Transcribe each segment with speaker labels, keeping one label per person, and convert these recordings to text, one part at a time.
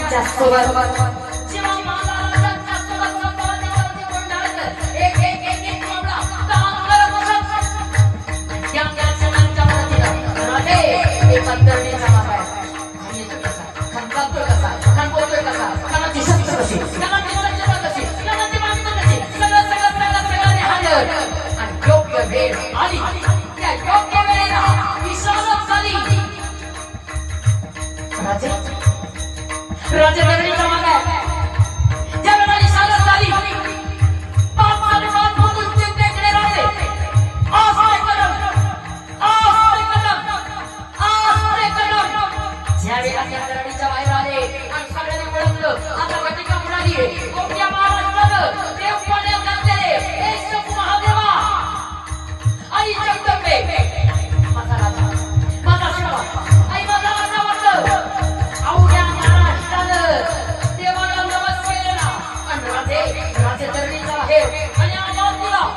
Speaker 1: महाराजांच्या सोबत जेव्हा महाराजांच्या सोबत संपादनावरती कोंढाळत एक एक एक एक कोंबडा काम करत बसत त्या क्षणांच्या वरती राधे एक अंतरणीचा माग आहे आणि तो कसा खंतातोय कसा खंतोय कसा कानाची शब्द कशी कानाची शब्द कशी कानाची मांडणी कशी सगळं सगळं सगळं सगळं हाजर आणि योग्य वेळ आली त्या योग्य वेळेला विश्वासात झाली राजे दरडीचा माग आहे ज्या वेळेला इशारत झाली पाच साडेपाच मधून चिंतेकडे राजे आस्ते कदम ज्या वेळेला त्या दरडीच्या बाहेर आले आणि सगळ्यांनी ओळखलं आता घटिका मिळाली कोणत्या महाराष्ट्रानं देवपणे घातलेले हे शंभू महादेवा आणि जगदंबे माझा राजा माझा शिवा आई माझा राजा वाटलं अवघ्या महाराष्ट्रानं देवाला नमस्कार केला आणि राजे दरडीचा बाहेर आणि आवाज दिला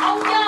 Speaker 1: Oh, yeah.